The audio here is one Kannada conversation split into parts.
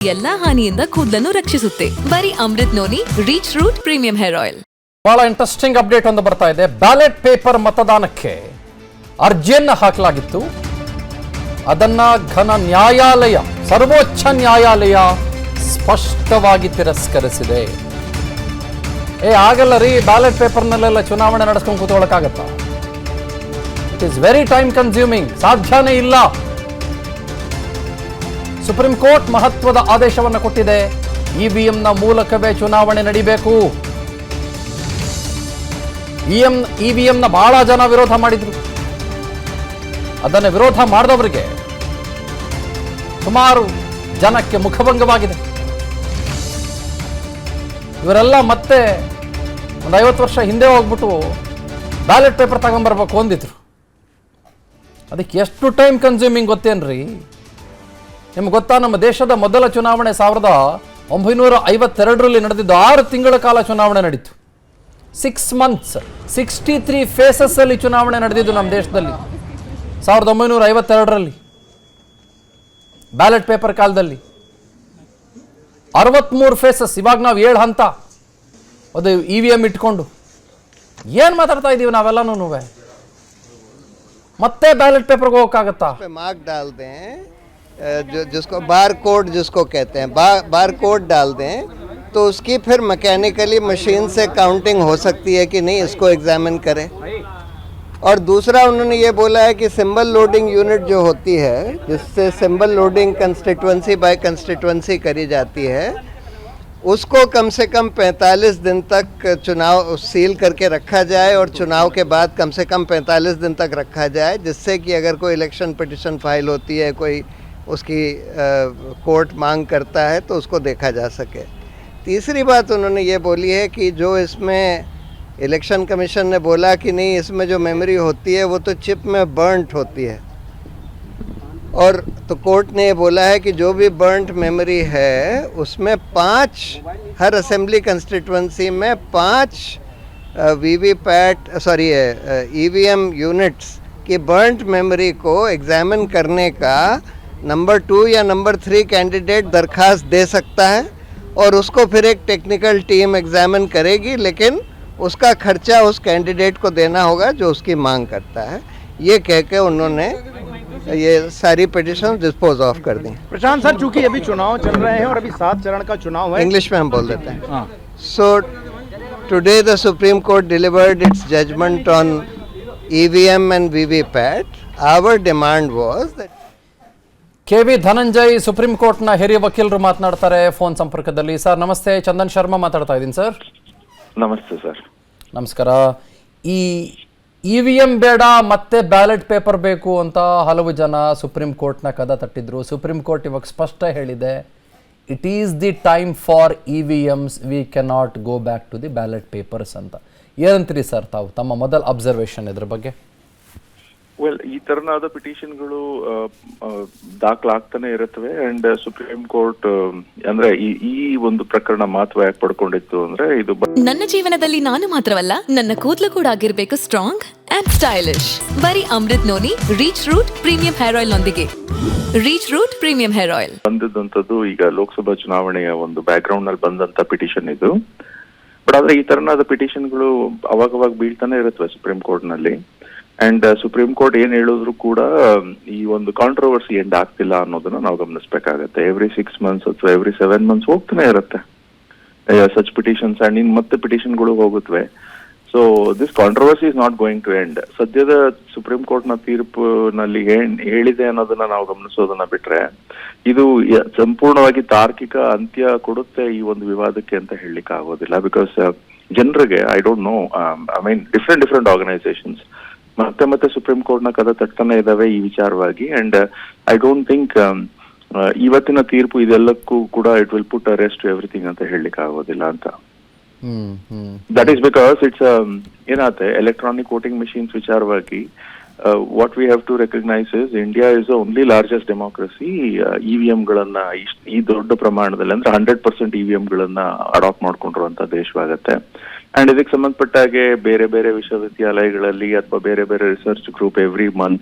ಎಲ್ಲಾ ಹಾನಿಯಿಂದ ಕೂದಲನ್ನು ರಕ್ಷಿಸುತ್ತೆ. ಬರೀ Amrit noni reach root premium hair oil. ಬಹಳ ಇಂಟ್ರೆಸ್ಟಿಂಗ್ ಅಪ್ಡೇಟ್ ಒಂದು ಬರ್ತಾ ಇದೆ. ಬ್ಯಾಲೆಟ್ ಪೇಪರ್ ಮತದಾನಕ್ಕೆ ಅರ್ಜಿಯನ್ನ ಹಾಕಲಾಗಿತ್ತು. ಅದನ್ನ ಘನ ನ್ಯಾಯಾಲಯ, ಸರ್ವೋಚ್ಚ ನ್ಯಾಯಾಲಯ ಸ್ಪಷ್ಟವಾಗಿ ತಿರಸ್ಕರಿಸಿದೆ. ಆಗಲ್ಲ ರೀ, ಬ್ಯಾಲೆಟ್ ಪೇಪರ್ನಲ್ಲೆಲ್ಲ ಚುನಾವಣೆ ನಡೆಸ್ಕೊಂಡು ಕೂತ್ಕೊಳ್ಳೋಕ್ಕಾಗತ್ತಾ? It is very time consuming, ಸಾಧ್ಯನೇ ಇಲ್ಲ. ಸುಪ್ರೀಂ ಕೋರ್ಟ್ ಮಹತ್ವದ ಆದೇಶವನ್ನು ಕೊಟ್ಟಿದೆ. ಇವಿಎಂನ ಮೂಲಕವೇ ಚುನಾವಣೆ ನಡೀಬೇಕು. ಇವಿಎಂನ ಬಹಳ ಜನ ವಿರೋಧ ಮಾಡಿದ್ರು. ಅದನ್ನು ವಿರೋಧ ಮಾಡಿದವರಿಗೆ ಸುಮಾರು ಜನಕ್ಕೆ ಮುಖಭಂಗವಾಗಿದೆ. ಇವರೆಲ್ಲ ಮತ್ತೆ ಒಂದು 50 ವರ್ಷ ಹಿಂದೆ ಹೋಗ್ಬಿಟ್ಟು ಬ್ಯಾಲೆಟ್ ಪೇಪರ್ ತಗೊಂಡ್ಬರ್ಬೇಕು ಅಂದಿದ್ರು. ಅದಕ್ಕೆ ಎಷ್ಟು ಟೈಮ್ ಕನ್ಸ್ಯೂಮಿಂಗ್ ಗೊತ್ತೇನ್ರಿ ನಿಮ್ಗೆ ಗೊತ್ತಾ? ನಮ್ಮ ದೇಶದ ಮೊದಲ ಚುನಾವಣೆ 1952ರಲ್ಲಿ ನಡೆದಿದ್ದು. 6 ತಿಂಗಳ ಕಾಲ ಚುನಾವಣೆ ನಡೀತು. 6 months 63 ಫೇಸಸ್ ಅಲ್ಲಿ ಚುನಾವಣೆ ನಡೆದಿದ್ದು ನಮ್ಮ ದೇಶದಲ್ಲಿ 1952ರಲ್ಲಿ ಬ್ಯಾಲೆಟ್ ಪೇಪರ್ ಕಾಲದಲ್ಲಿ. 63 ಫೇಸಸ್. ಇವಾಗ ನಾವು 7 ಹಂತ ಅದು ಇವಿಎಂ ಇಟ್ಕೊಂಡು ಏನ್ ಮಾತಾಡ್ತಾ ಇದೀವಿ ನಾವೆಲ್ಲನೂ. ಮತ್ತೆ ಬ್ಯಾಲೆಟ್ ಪೇಪರ್ಗೆ ಹೋಗಕ್ಕಾಗತ್ತಾ? मार्क डाल दें, जिसको बार कोड जिसको कहते हैं, बार कोड डाल दें तो उसकी फिर मैकेनिकली मशीन से काउंटिंग हो सकती है कि नहीं, इसको एग्जामिन करें. और दूसरा उन्होंने ये बोला है कि सिंबल लोडिंग यूनिट जो होती है, जिससे symbol loading constituency by constituency करी जाती है, उसको कम से कम 45 दिन तक चुनाव सील करके रखा जाए और चुनाव के बाद कम से कम 45 दिन तक रखा जाए, जिससे कि अगर कोई इलेक्शन पिटिशन फाइल होती है, कोई उसकी कोर्ट मांग करता है तो उसको देखा जा सके. तीसरी बात उन्होंने ये बोली है कि जो इसमें इलेक्शन कमीशन ने बोला कि नहीं, इसमें जो मेमोरी होती है वो तो चिप में बर्नट होती है, और तो कोर्ट ने ये बोला है कि जो भी बर्नट मेमोरी है उसमें 5 हर असेंबली कंस्टिट्यूंसी में 5 ईवीएम यूनिट्स की बर्नट मेमोरी को एग्जामिन करने का नंबर 2 या नंबर 3 कैंडिडेट दरख्वास्त दे सकता है, और उसको फिर एक टेक्निकल टीम एग्जामिन करेगी, लेकिन उसका खर्चा उस कैंडिडेट को देना होगा जो उसकी मांग करता है. ये कह के उन्होंने ये सारी पिटिशन डिस्पोज ऑफ कर दी. प्रशांत सर, चूंकि अभी चुनाव चल रहे हैं और अभी 7 चरण का चुनाव है, इंग्लिश में हम बोल देते हैं. So today the supreme court delivered its judgment on EVM and VVPAT. Our demand was that KV Dhananjay supreme ಕೋರ್ಟ್ನ ಹಿರಿಯ ವಕೀಲರು ಮಾತನಾಡ್ತಾರೆ ಫೋನ್ ಸಂಪರ್ಕದಲ್ಲಿ. ಸರ್ ನಮಸ್ತೆ, ಚಂದನ್ ಶರ್ಮಾ ಮಾತಾಡ್ತಾ ಇದ್ದೀನಿ ಸರ್. ನಮಸ್ತೆ ಸರ್. ನಮಸ್ಕಾರ. ಈ ಇವಿಎಂ ಬೇಡ, ಮತ್ತೆ ಬ್ಯಾಲೆಟ್ ಪೇಪರ್ ಬೇಕು ಅಂತ ಹಲವು ಜನ ಸುಪ್ರೀಂ ಕೋರ್ಟ್ನ ಕದ ತಟ್ಟಿದ್ರು. ಸುಪ್ರೀಂ ಕೋರ್ಟ್ ಇವಾಗ ಸ್ಪಷ್ಟ ಹೇಳಿದೆ, it is the time for EVMs, we cannot go back to the ballot papers ಅಂತ. ಏನಂತೀರಿ ಸರ್ ತಾವು, ತಮ್ಮ ಮೊದಲ ಅಬ್ಸರ್ವೇಷನ್ ಇದ್ರ ಬಗ್ಗೆ? ವೆಲ್, ಈ ತರನಾದ ಪಿಟಿಷನ್ಗಳು ದಾಖಲಾಗ್ತಾನೆ ಇರುತ್ತವೆ. ಅಂಡ್ ಸುಪ್ರೀಂ ಕೋರ್ಟ್ ಅಂದ್ರೆ ಈ ಒಂದು ಪ್ರಕರಣ ಮಹತ್ವ ಯಾಕೆ ಪಡ್ಕೊಂಡಿತ್ತು ಅಂದ್ರೆ, ಇದು ನನ್ನ ಜೀವನದಲ್ಲಿ ನಾನು ಮಾತ್ರವಲ್ಲ, ನನ್ನ ಕೂದಲು ಕೂಡ ಆಗಿರ್ಬೇಕು ಸ್ಟ್ರಾಂಗ್ ಅಂಡ್ ಸ್ಟೈಲಿಶ್. ಬರೀ Amrit noni reach root premium hair oil ನೊಂದಿಗೆ. Reach root premium hair oil ಬಂದಿದ್ದಂಥದ್ದು ಈಗ ಲೋಕಸಭಾ ಚುನಾವಣೆಯ ಒಂದು ಬ್ಯಾಕ್ ಗ್ರೌಂಡ್ ನಲ್ಲಿ ಬಂದಂತ ಪಿಟಿಷನ್ ಇದು. ಬಟ್ ಆದ್ರೆ ಈ ತರನಾದ ಪಿಟಿಷನ್ಗಳು ಅವಾಗವಾಗ ಬೀಳ್ತಾನೆ ಇರುತ್ತವೆ ಸುಪ್ರೀಂ ಕೋರ್ಟ್ ನಲ್ಲಿ. ಅಂಡ್ ಸುಪ್ರೀಂ ಕೋರ್ಟ್ ಏನ್ ಹೇಳಿದ್ರು ಕೂಡ ಈ ಒಂದು ಕಾಂಟ್ರವರ್ಸಿ ಎಂಡ್ ಆಗ್ತಿಲ್ಲ ಅನ್ನೋದನ್ನ ನಾವು ಗಮನಿಸಬೇಕಾಗತ್ತೆ. ಎವ್ರಿ 6 months ಅಥವಾ ಎವ್ರಿ 7 months ಹೋಗ್ತಾನೆ ಇರುತ್ತೆ ಸಚ್ ಪಿಟಿಷನ್ಸ್, ಅಂಡ್ ಇನ್ ಮತ್ತೆ ಪಿಟಿಷನ್ಗಳು ಹೋಗುತ್ತವೆ. So this controversy is not going to end. ಸದ್ಯದ ಸುಪ್ರೀಂ ಕೋರ್ಟ್ ನ ತೀರ್ಪಿನಲ್ಲಿ ಹೇಳಿದೆ ಅನ್ನೋದನ್ನ ನಾವು ಗಮನಿಸೋದನ್ನ ಬಿಟ್ರೆ, ಇದು ಸಂಪೂರ್ಣವಾಗಿ ತಾರ್ಕಿಕ ಅಂತ್ಯ ಕೊಡುತ್ತೆ ಈ ಒಂದು ವಿವಾದಕ್ಕೆ ಅಂತ ಹೇಳಲಿಕ್ಕೆ ಆಗೋದಿಲ್ಲ. ಬಿಕಾಸ್ ಜನರಿಗೆ I don't know, I mean different organisations ಮತ್ತೆ ಸುಪ್ರೀಂ ಕೋರ್ಟ್ ನ ಕದ ತಟ್ತಾನೆ ಇದಾವೆ ಈ ವಿಚಾರವಾಗಿ. ಅಂಡ್ ಐ ಡೋಂಟ್ ಥಿಂಕ್ ಇವತ್ತಿನ ತೀರ್ಪು ಇದೆಲ್ಲಕ್ಕೂ ಕೂಡ it will put a rest to everything ಅಂತ ಹೇಳಲಿಕ್ಕೆ ಆಗೋದಿಲ್ಲ ಅಂತ. ದಟ್ ಈಸ್ ಬಿಕಾಸ್ ಇಟ್ಸ್ ಏನಾಗುತ್ತೆ, ಎಲೆಕ್ಟ್ರಾನಿಕ್ ವೋಟಿಂಗ್ ಮೆಷಿನ್ಸ್ ವಿಚಾರವಾಗಿ what we have to recognise is India is the only largest democracy. EVM ಗಳನ್ನ ಈ ದೊಡ್ಡ ಪ್ರಮಾಣದಲ್ಲಿ ಅಂದ್ರೆ 100% ಇವಿಎಂ ಗಳನ್ನ ಅಡಾಪ್ಟ್ ಮಾಡ್ಕೊಂಡಿರುವಂತ ದೇಶವಾಗತ್ತೆ. ಅಂಡ್ ಇದಕ್ಕೆ ಸಂಬಂಧಪಟ್ಟ ಹಾಗೆ ಬೇರೆ ಬೇರೆ ವಿಶ್ವವಿದ್ಯಾಲಯಗಳಲ್ಲಿ ಅಥವಾ ಬೇರೆ ಬೇರೆ research group every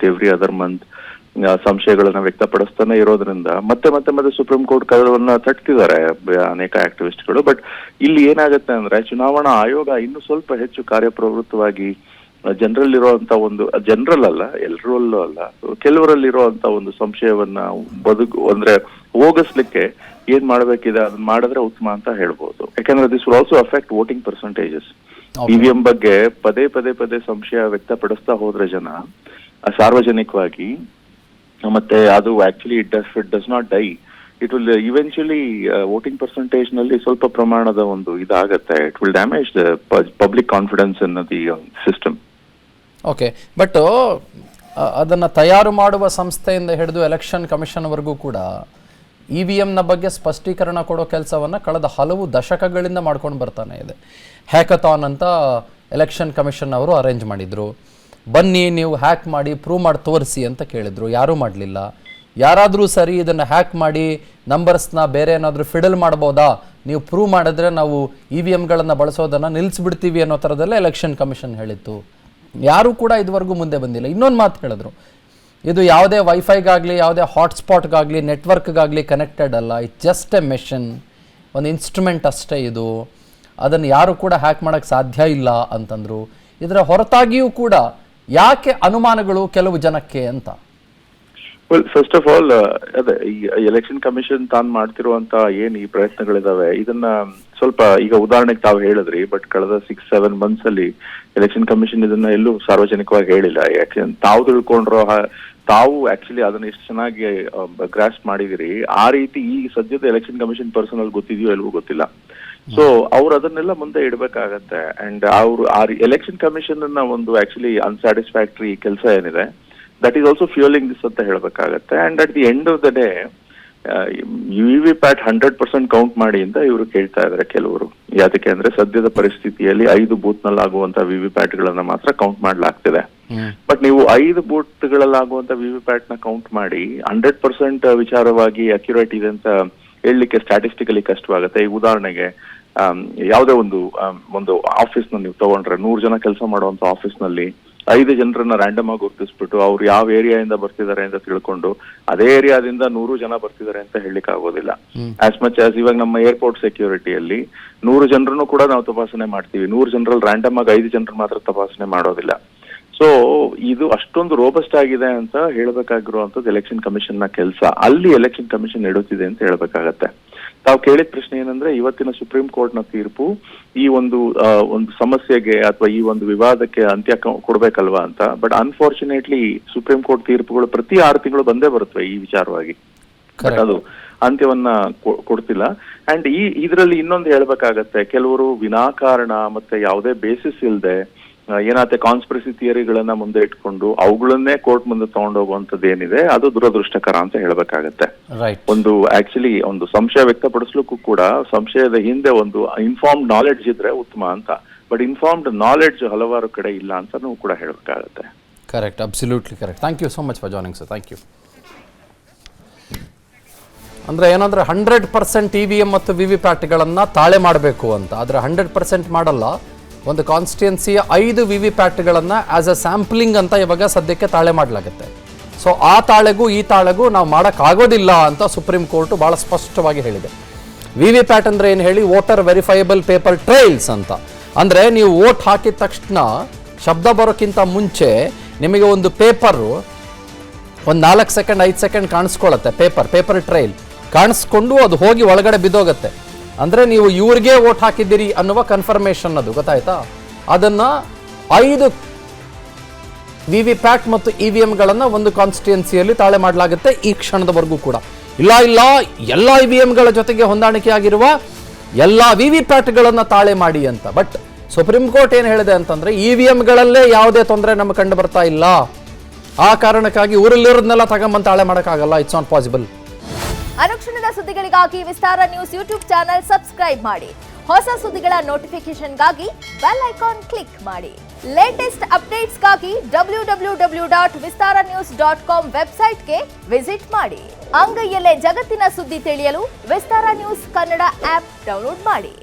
other month ಸಂಶಯಗಳನ್ನ ವ್ಯಕ್ತಪಡಿಸ್ತಾನೆ ಇರೋದ್ರಿಂದ ಮತ್ತೆ ಸುಪ್ರೀಂ ಕೋರ್ಟ್ ಕದವನ್ನ ತಟ್ತಿದ್ದಾರೆ ಅನೇಕ ಆಕ್ಟಿವಿಸ್ಟ್ಗಳು. ಬಟ್ ಇಲ್ಲಿ ಏನಾಗುತ್ತೆ ಅಂದ್ರೆ ಚುನಾವಣಾ ಆಯೋಗ ಇನ್ನು ಸ್ವಲ್ಪ ಹೆಚ್ಚು ಕಾರ್ಯಪ್ರವೃತ್ತವಾಗಿ ಜನರಲ್ಲಿರುವಂತ ಒಂದು, ಜನರಲ್ ಅಲ್ಲ ಎಲ್ಲರಲ್ಲೂ ಅಲ್ಲ, ಕೆಲವರಲ್ಲಿರುವಂತ ಒಂದು ಸಂಶಯವನ್ನ ಅಂದ್ರೆ ಹೋಗಿಸ್ಲಿಕ್ಕೆ ಏನ್ ಮಾಡ್ಬೇಕಿದೆ ಅದನ್ನ ಮಾಡಿದ್ರೆ ಉತ್ತಮ ಅಂತ ಹೇಳ್ಬೋದು. ಯಾಕಂದ್ರೆ this will also affect voting percentages. EVM ಬಗ್ಗೆ ಪದೇ ಸಂಶಯ ವ್ಯಕ್ತಪಡಿಸ್ತಾ ಹೋದ್ರೆ ಜನ ಸಾರ್ವಜನಿಕವಾಗಿ, ಮತ್ತೆ ಅದು actually it does not dye, it will eventually voting percentage ನಲ್ಲಿ ಸ್ವಲ್ಪ ಪ್ರಮಾಣದ ಒಂದು ಇದಾಗತ್ತೆ. It will damage the public confidence in the system. Okay, but ಅದನ್ನು ತಯಾರು ಮಾಡುವ ಸಂಸ್ಥೆಯಿಂದ ಹಿಡಿದು ಎಲೆಕ್ಷನ್ ಕಮಿಷನ್ವರೆಗೂ ಕೂಡ EVMನ ಬಗ್ಗೆ ಸ್ಪಷ್ಟೀಕರಣ ಕೊಡೋ ಕೆಲಸವನ್ನು ಕಳೆದ ಹಲವು ದಶಕಗಳಿಂದ ಮಾಡ್ಕೊಂಡು ಬರ್ತಾನೆ ಇದೆ. ಹ್ಯಾಕಥಾನ್ ಅಂತ ಎಲೆಕ್ಷನ್ ಕಮಿಷನ್ ಅವರು ಅರೇಂಜ್ ಮಾಡಿದರು. ಬನ್ನಿ ನೀವು ಹ್ಯಾಕ್ ಮಾಡಿ ಪ್ರೂವ್ ಮಾಡಿ ತೋರಿಸಿ ಅಂತ ಕೇಳಿದರು, ಯಾರೂ ಮಾಡಲಿಲ್ಲ. ಯಾರಾದರೂ ಸರಿ ಇದನ್ನು ಹ್ಯಾಕ್ ಮಾಡಿ ನಂಬರ್ಸ್ನ ಬೇರೆ ಏನಾದರೂ ಫಿಡಲ್ ಮಾಡ್ಬೋದಾ, ನೀವು ಪ್ರೂವ್ ಮಾಡಿದ್ರೆ ನಾವು EVMಗಳನ್ನು ಬಳಸೋದನ್ನು ನಿಲ್ಲಿಸ್ಬಿಡ್ತೀವಿ ಅನ್ನೋ ಥರದಲ್ಲೇ ಎಲೆಕ್ಷನ್ ಕಮಿಷನ್ ಹೇಳಿತ್ತು. ಯಾರೂ ಕೂಡ ಇದುವರೆಗೂ ಮುಂದೆ ಬಂದಿಲ್ಲ. ಇನ್ನೊಂದು ಮಾತು ಹೇಳಿದ್ರು, ಇದು ಯಾವುದೇ ವೈಫೈಗಾಗಲಿ ಯಾವುದೇ ಹಾಟ್ಸ್ಪಾಟ್ಗಾಗಲಿ ನೆಟ್ವರ್ಕ್ಗಾಗಲಿ ಕನೆಕ್ಟೆಡ್ ಅಲ್ಲ, ಇಟ್ಸ್ ಜಸ್ಟ್ ಎ ಮೆಷಿನ್, ಒಂದು ಇನ್ಸ್ಟ್ರೂಮೆಂಟ್ ಅಷ್ಟೇ ಇದು, ಅದನ್ನು ಯಾರು ಕೂಡ ಹ್ಯಾಕ್ ಮಾಡೋಕ್ಕೆ ಸಾಧ್ಯ ಇಲ್ಲ ಅಂತಂದರು. ಇದರ ಹೊರತಾಗಿಯೂ ಕೂಡ ಯಾಕೆ ಅನುಮಾನಗಳು ಕೆಲವು ಜನಕ್ಕೆ ಅಂತ? ವೆಲ್, ಫಸ್ಟ್ ಆಫ್ ಆಲ್ ಅದೇ ಈ ಎಲೆಕ್ಷನ್ ಕಮಿಷನ್ ತಾನು ಮಾಡ್ತಿರುವಂತ ಏನ್ ಈ ಪ್ರಯತ್ನಗಳಿದಾವೆ ಇದನ್ನ ಸ್ವಲ್ಪ ಈಗ ಉದಾಹರಣೆಗೆ ತಾವು ಹೇಳಿದ್ರಿ, ಬಟ್ ಕಳೆದ 6-7 months ಅಲ್ಲಿ ಎಲೆಕ್ಷನ್ ಕಮಿಷನ್ ಇದನ್ನ ಎಲ್ಲೂ ಸಾರ್ವಜನಿಕವಾಗಿ ಹೇಳಿಲ್ಲ. ಯಾಕೆ ತಾವು ತಿಳ್ಕೊಂಡ್ರೋ, ತಾವು ಆಕ್ಚುಲಿ ಅದನ್ನ ಎಷ್ಟು ಚೆನ್ನಾಗಿ ಗ್ರಾಸ್ಪ್ ಮಾಡಿದಿರಿ, ಆ ರೀತಿ ಈ ಸದ್ಯದ ಎಲೆಕ್ಷನ್ ಕಮಿಷನ್ ಪರ್ಸನಲ್ ಗೊತ್ತಿದೆಯೋ ಎಲ್ವೂ ಗೊತ್ತಿಲ್ಲ. ಸೊ ಅವ್ರು ಅದನ್ನೆಲ್ಲ ಮುಂದೆ ಇಡ್ಬೇಕಾಗತ್ತೆ. ಅಂಡ್ ಅವ್ರು ಆ ಎಲೆಕ್ಷನ್ ಕಮಿಷನ್ ಅನ್ನ ಒಂದು ಆಕ್ಚುಲಿ ಅನ್ಸ್ಯಾಟಿಸ್ಫ್ಯಾಕ್ಟರಿ ಕೆಲಸ ಏನಿದೆ, that is also fuelling this ಅಂತ ಹೇಳ್ಬೇಕಾಗತ್ತೆ. And at the end of the day VVPAT 100% count ಮಾಡಿ ಅಂತ ಇವರು ಕೇಳ್ತಾ ಇದಾರೆ ಕೆಲವರು. ಯಾತಕ್ಕೆ ಅಂದ್ರೆ ಸದ್ಯದ ಪರಿಸ್ಥಿತಿಯಲ್ಲಿ 5 ಬೂತ್ ನಲ್ಲಿ ಆಗುವಂತ VVPAT ಗಳನ್ನ ಮಾತ್ರ ಕೌಂಟ್ ಮಾಡ್ಲಾಗ್ತಿದೆ. ಬಟ್ ನೀವು 5 ಬೂತ್ ಗಳಲ್ಲಾಗುವಂತ VVPAT ನ ಕೌಂಟ್ ಮಾಡಿ 100% ವಿಚಾರವಾಗಿ ಅಕ್ಯುರೇಟ್ ಇದೆ ಅಂತ ಹೇಳಲಿಕ್ಕೆ ಸ್ಟ್ಯಾಟಿಸ್ಟಿಕಲಿ ಕಷ್ಟವಾಗುತ್ತೆ. ಈಗ ಉದಾಹರಣೆಗೆ ಯಾವುದೇ ಒಂದು ಆಫೀಸ್ ನ ನೀವು ತಗೊಂಡ್ರೆ, 100 ಜನ ಕೆಲಸ ಮಾಡುವಂತ ಆಫೀಸ್ ನಲ್ಲಿ 5 ಜನರನ್ನ ರ್ಯಾಂಡಮ್ ಆಗಿ ಗುರುತಿಸ್ಬಿಟ್ಟು ಅವ್ರು ಯಾವ ಏರಿಯಾದಿಂದ ಬರ್ತಿದ್ದಾರೆ ಅಂತ ತಿಳ್ಕೊಂಡು ಅದೇ ಏರಿಯಾದಿಂದ 100 ಜನ ಬರ್ತಿದ್ದಾರೆ ಅಂತ ಹೇಳಲಿಕ್ಕೆ ಆಗೋದಿಲ್ಲ. ಆಸ್ ಮಚ್ ಆಸ್ ಇವಾಗ ನಮ್ಮ ಏರ್ಪೋರ್ಟ್ ಸೆಕ್ಯೂರಿಟಿಯಲ್ಲಿ 100 ಜನರನ್ನು ಕೂಡ ನಾವು ತಪಾಸಣೆ ಮಾಡ್ತೀವಿ, 100 ಜನರಲ್ಲಿ ರ್ಯಾಂಡಮ್ ಆಗಿ 5 ಜನರು ಮಾತ್ರ ತಪಾಸಣೆ ಮಾಡೋದಿಲ್ಲ. ಸೊ ಇದು ಅಷ್ಟೊಂದು ರೋಬಸ್ಟ್ ಆಗಿದೆ ಅಂತ ಹೇಳ್ಬೇಕಾಗಿರುವಂತದ್ದು ಎಲೆಕ್ಷನ್ ಕಮಿಷನ್ ನ ಕೆಲಸ. ಅಲ್ಲಿ ಎಲೆಕ್ಷನ್ ಕಮಿಷನ್ ಇಡುತ್ತಿದೆ ಅಂತ ಹೇಳ್ಬೇಕಾಗತ್ತೆ. ತಾವು ಕೇಳಿದ ಪ್ರಶ್ನೆ ಏನಂದ್ರೆ, ಇವತ್ತಿನ ಸುಪ್ರೀಂ ಕೋರ್ಟ್ ನ ತೀರ್ಪು ಈ ಒಂದು ಸಮಸ್ಯೆಗೆ ಅಥವಾ ಈ ಒಂದು ವಿವಾದಕ್ಕೆ ಅಂತ್ಯ ಕೊಡ್ಬೇಕಲ್ವಾ ಅಂತ. ಬಟ್ ಅನ್ಫಾರ್ಚುನೇಟ್ಲಿ ಸುಪ್ರೀಂ ಕೋರ್ಟ್ ತೀರ್ಪುಗಳು ಪ್ರತಿ 6 ತಿಂಗಳು ಬಂದೇ ಬರುತ್ತವೆ ಈ ವಿಚಾರವಾಗಿ, ಬಟ್ ಅದು ಅಂತ್ಯವನ್ನ ಕೊಡ್ತಿಲ್ಲ. ಅಂಡ್ ಇದರಲ್ಲಿ ಇನ್ನೊಂದು ಹೇಳ್ಬೇಕಾಗತ್ತೆ, ಕೆಲವರು ವಿನಾಕಾರಣ ಮತ್ತೆ ಯಾವುದೇ ಬೇಸಿಸ್ ಇಲ್ಲದೆ ಏನಾಗುತ್ತೆ ಕಾನ್ಸ್ಪಿರಸಿ ಥಿಯರಿಗಳನ್ನ ಮುಂದೆ ಇಟ್ಕೊಂಡು ಅವುಗಳನ್ನೇ ಕೋರ್ಟ್ ಮುಂದೆ ತಗೊಂಡೋಗುವಂತದ್ದು ಏನಿದೆ ಅದು ದುರದೃಷ್ಟಕರ ಅಂತ ಹೇಳ್ಬೇಕಾಗತ್ತೆ. ಒಂದು ಆಕ್ಚುಲಿ ಒಂದು ಸಂಶಯ ವ್ಯಕ್ತಪಡಿಸ್ಲಿಕ್ಕೂ ಕೂಡ ಸಂಶಯದ ಹಿಂದೆ ಒಂದು ಇನ್ಫಾರ್ಮ್ಡ್ ನಾಲೆಡ್ಜ್ ಇದ್ರೆ ಉತ್ತಮ ಅಂತ. ಬಟ್ ಇನ್ಫಾರ್ಮ್ಡ್ ನಾಲೆಡ್ಜ್ ಹಲವಾರು ಕಡೆ ಇಲ್ಲ ಅಂತಾನೂ ಕೂಡ ಹೇಳ್ಬೇಕಾಗತ್ತೆ. Correct, absolutely correct. Thank you so much for joining sir. Thank you. ಅಂದರೆ ಏನಂದರೆ 100% EVM ಮತ್ತು VVPATಗಳನ್ನು ತಾಳೆ ಮಾಡಬೇಕು ಅಂತ, ಆದರೆ 100% ಮಾಡಲ್ಲ. ಒಂದು ಕಾನ್ಸ್ಟಿಟ್ಯೂನ್ಸಿಯ 5 VVPATಗಳನ್ನು ಆಸ್ ಅ ಸ್ಯಾಂಪ್ಲಿಂಗ್ ಅಂತ ಇವಾಗ ಸದ್ಯಕ್ಕೆ ತಾಳೆ ಮಾಡಲಾಗುತ್ತೆ. ಸೊ ಆ ತಾಳೆಗೂ ಈ ತಾಳೆಗೂ ನಾವು ಮಾಡೋಕ್ಕಾಗೋದಿಲ್ಲ ಅಂತ ಸುಪ್ರೀಂ ಕೋರ್ಟು ಭಾಳ ಸ್ಪಷ್ಟವಾಗಿ ಹೇಳಿದೆ. VVPAT ಅಂದರೆ ಏನು ಹೇಳಿ, ವೋಟರ್ ವೆರಿಫೈಯಬಲ್ ಪೇಪರ್ ಟ್ರೈಲ್ಸ್ ಅಂತ. ಅಂದರೆ ನೀವು ವೋಟ್ ಹಾಕಿದ ತಕ್ಷಣ ಶಬ್ದ ಬರೋಕ್ಕಿಂತ ಮುಂಚೆ ನಿಮಗೆ ಒಂದು ಪೇಪರು ಒಂದು 4 ಸೆಕೆಂಡ್ 5 ಸೆಕೆಂಡ್ ಕಾಣಿಸ್ಕೊಳ್ಳುತ್ತೆ. ಪೇಪರ್ ಟ್ರೈಲ್ ಕಾಣಿಸ್ಕೊಂಡು ಅದು ಹೋಗಿ ಒಳಗಡೆ ಬಿದ್ದೋಗುತ್ತೆ. ಅಂದರೆ ನೀವು ಇವ್ರಿಗೆ ವೋಟ್ ಹಾಕಿದ್ದೀರಿ ಅನ್ನುವ ಕನ್ಫರ್ಮೇಷನ್, ಅದು ಗೊತ್ತಾಯ್ತಾ? ಅದನ್ನು 5 VVPAT ಮತ್ತು EVMಗಳನ್ನು ಒಂದು ಕಾನ್ಸ್ಟಿಟ್ಯೂನ್ಸಿಯಲ್ಲಿ ತಾಳೆ ಮಾಡಲಾಗುತ್ತೆ ಈ ಕ್ಷಣದವರೆಗೂ ಕೂಡ. ಇಲ್ಲ ಎಲ್ಲ EVMಗಳ ಜೊತೆಗೆ ಹೊಂದಾಣಿಕೆಯಾಗಿರುವ ಎಲ್ಲ VVPATಗಳನ್ನು ತಾಳೆ ಮಾಡಿ ಅಂತ. ಬಟ್ ಸುಪ್ರೀಂ ಕೋರ್ಟ್ ಏನು ಹೇಳಿದೆ ಅಂತಂದರೆ, EVMಗಳಲ್ಲೇ ಯಾವುದೇ ತೊಂದರೆ ನಮಗೆ ಕಂಡು ಬರ್ತಾ ಇಲ್ಲ, ಆ ಕಾರಣಕ್ಕಾಗಿ ಊರಲ್ಲಿರೋದನ್ನೆಲ್ಲ ತಗೊಂಬಂದು ತಾಳೆ ಮಾಡೋಕ್ಕಾಗಲ್ಲ, ಇಟ್ಸ್ ನಾಟ್ ಪಾಸಿಬಲ್. ಅನುಕ್ಷಣದ ಸುದ್ದಿಗಳಿಗಾಗಿ ವಿಸ್ತಾರ ನ್ಯೂಸ್ ಯೂಟ್ಯೂಬ್ ಚಾನೆಲ್ ಸಬ್ಸ್ಕ್ರೈಬ್ ಮಾಡಿ. ಹೊಸ ಸುದ್ದಿಗಳ ನೋಟಿಫಿಕೇಶನ್ಗಾಗಿ ಬೆಲ್ ಐಕಾನ್ ಕ್ಲಿಕ್ ಮಾಡಿ. ಲೇಟೆಸ್ಟ್ ಅಪ್ಡೇಟ್ಸ್ಗಾಗಿ www.vistaranews.com ವೆಬ್ಸೈಟ್ಗೆ ವಿಸಿಟ್ ಮಾಡಿ. ಅಂಗೈಯಲ್ಲೇ ಜಗತ್ತಿನ ಸುದ್ದಿ ತಿಳಿಯಲು ವಿಸ್ತಾರ ನ್ಯೂಸ್ ಕನ್ನಡ ಆಪ್ ಡೌನ್ಲೋಡ್ ಮಾಡಿ.